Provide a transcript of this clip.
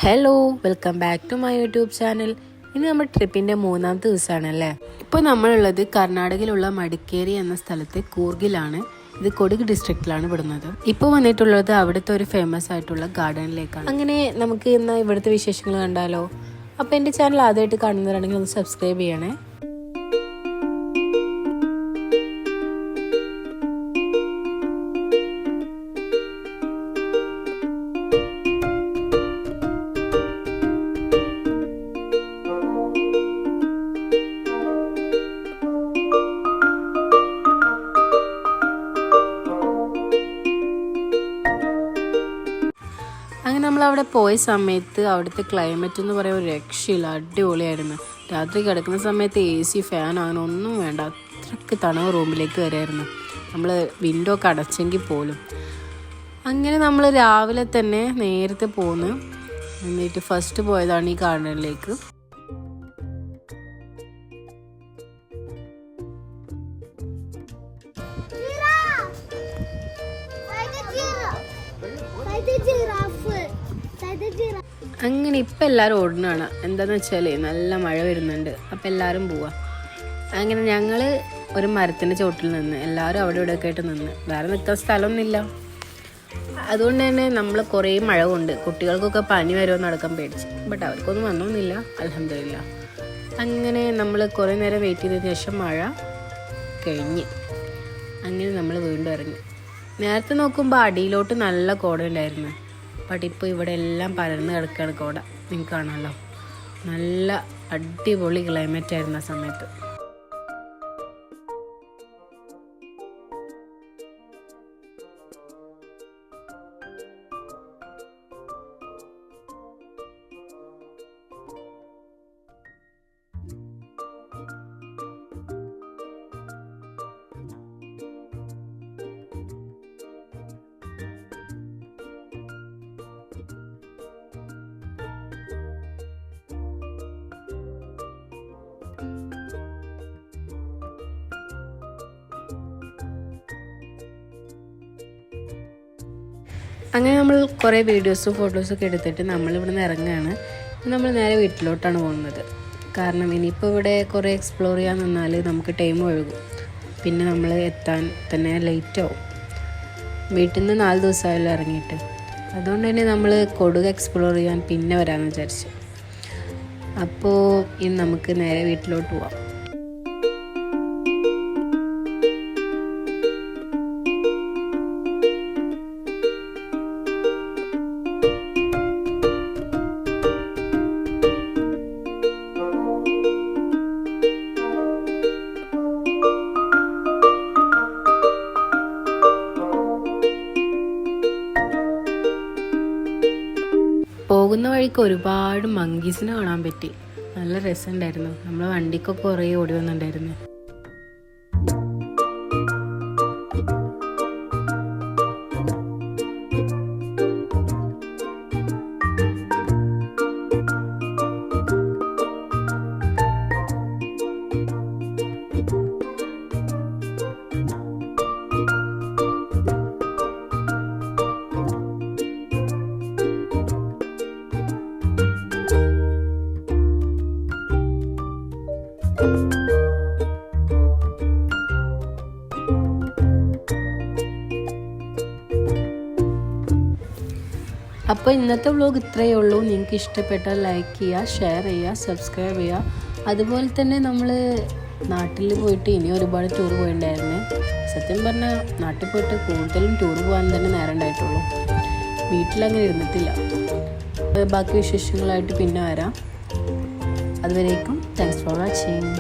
Hello, welcome back to my YouTube channel. ഇന്ന് നമ്മൾ ട്രിപ്പിൻ്റെ 3-ാമത്തെ ദിവസമാണല്ലേ. ഇപ്പോൾ നമ്മളുള്ളത് കർണാടകയിലുള്ള മടിക്കേരി എന്ന സ്ഥലത്ത് കൂർഗിലാണ്. ഇത് കൊടക് ഡിസ്ട്രിക്റ്റിലാണ് പെടുന്നത്. ഇപ്പോൾ വന്നിട്ടുള്ളത് അവിടുത്തെ ഒരു ഫേമസ് ആയിട്ടുള്ള ഗാർഡനിലേക്കാണ്. അങ്ങനെ നമുക്ക് ഇന്ന് ഇവിടുത്തെ വിശേഷങ്ങൾ കണ്ടാലോ. അപ്പോൾ എൻ്റെ ചാനൽ ആദ്യമായിട്ട് കാണുന്നവരാണെങ്കിൽ ഒന്ന് സബ്സ്ക്രൈബ് ചെയ്യണേ. അങ്ങനെ നമ്മളവിടെ പോയ സമയത്ത് അവിടുത്തെ ക്ലൈമറ്റ് എന്ന് പറയുന്ന ഒരു രക്ഷയില്ല, അടിപൊളിയായിരുന്നു. രാത്രി കിടക്കുന്ന സമയത്ത് AC, ഫാൻ അങ്ങനെ ഒന്നും വേണ്ട, അത്രയ്ക്ക് തണവ് റൂമിലേക്ക് വരായിരുന്നു. നമ്മൾ വിൻഡോ ഒക്കെ അടച്ചെങ്കിൽ പോലും. അങ്ങനെ നമ്മൾ രാവിലെ തന്നെ നേരത്തെ പോന്ന് എന്നിട്ട് ഫസ്റ്റ് പോയതാണ് ഈ ഗാർഡനിലേക്ക്. അങ്ങനെ ഇപ്പം എല്ലാവരും ഓടുന്നതാണ്. എന്താണെന്ന് വെച്ചാൽ നല്ല മഴ വരുന്നുണ്ട്, അപ്പം എല്ലാവരും പോവാം. അങ്ങനെ ഞങ്ങൾ ഒരു മരത്തിൻ്റെ ചോട്ടിൽ നിന്ന് എല്ലാവരും അവിടെ ഇവിടെ ഒക്കെ ആയിട്ട് നിന്ന്, വേറെ നിൽക്കാൻ സ്ഥലമൊന്നുമില്ല. അതുകൊണ്ട് തന്നെ നമ്മൾ കുറേ മഴ കൊണ്ട് കുട്ടികൾക്കൊക്കെ പനി വരുമെന്ന് നടക്കാൻ പേടിച്ച്, ബട്ട് അവർക്കൊന്നും വന്നൊന്നുമില്ല, അൽഹംദുലില്ലാ. അങ്ങനെ നമ്മൾ കുറേ നേരം വെയിറ്റ് ചെയ്തതിന് ശേഷം മഴ കഴിഞ്ഞ് അങ്ങനെ നമ്മൾ വീണ്ടും ഇറങ്ങി. നേരത്തെ നോക്കുമ്പോൾ അടിയിലോട്ട് നല്ല കോട ഉണ്ടായിരുന്നു, ബട്ട് ഇപ്പോൾ ഇവിടെ എല്ലാം പരന്ന് കിടക്കുകയാണ് കോട. നിങ്ങൾക്ക് കാണാമല്ലോ, നല്ല അടിപൊളി ക്ലൈമറ്റ് ആയിരുന്നു ആ സമയത്ത്. അങ്ങനെ നമ്മൾ കുറേ വീഡിയോസും ഫോട്ടോസൊക്കെ എടുത്തിട്ട് നമ്മളിവിടുന്ന് ഇറങ്ങുകയാണ്. നമ്മൾ നേരെ വീട്ടിലോട്ടാണ് പോകുന്നത്. കാരണം ഇനിയിപ്പോൾ ഇവിടെ കുറേ എക്സ്പ്ലോർ ചെയ്യാൻ നിന്നാൽ നമുക്ക് ടൈം ഒഴുകും, പിന്നെ നമ്മൾ എത്താൻ തന്നെ ലേറ്റ് ആവും. വീട്ടിൽ നിന്ന് 4 ദിവസമായല്ലോ ഇറങ്ങിയിട്ട്. അതുകൊണ്ട് തന്നെ നമ്മൾ കൊടക് എക്സ്പ്ലോർ ചെയ്യാൻ പിന്നെ വരാമെന്ന് വിചാരിച്ചു. അപ്പോൾ ഇനി നമുക്ക് നേരെ വീട്ടിലോട്ട് പോവാം. പോകുന്ന വഴിക്ക് ഒരുപാട് മങ്കീസിനെ കാണാൻ പറ്റി, നല്ല രസമുണ്ടായിരുന്നു. നമ്മളെ വണ്ടിക്കൊക്കെ കുറേ ഓടി വന്നിട്ടുണ്ടായിരുന്നു. അപ്പോൾ ഇന്നത്തെ വ്ലോഗ് ഇത്രയേ ഉള്ളൂ. നിങ്ങൾക്ക് ഇഷ്ടപ്പെട്ടാൽ ലൈക്ക് ചെയ്യുക, ഷെയർ ചെയ്യുക, സബ്സ്ക്രൈബ് ചെയ്യുക. അതുപോലെ തന്നെ നമ്മൾ നാട്ടിൽ പോയിട്ട് ഇനി ഒരുപാട് ടൂർ പോയിട്ടുണ്ടായിരുന്നു. സത്യം പറഞ്ഞാൽ നാട്ടിൽ പോയിട്ട് കൂടുതലും ടൂർ പോകാൻ തന്നെ നേരം ഉണ്ടായിട്ടുള്ളൂ, വീട്ടിലങ്ങനെ ഇരുന്നിട്ടില്ല. ബാക്കി വിശേഷങ്ങളായിട്ട് പിന്നെ വരാം. അതുവരേക്കും താങ്ക്സ് ഫോർ വാച്ചിങ്.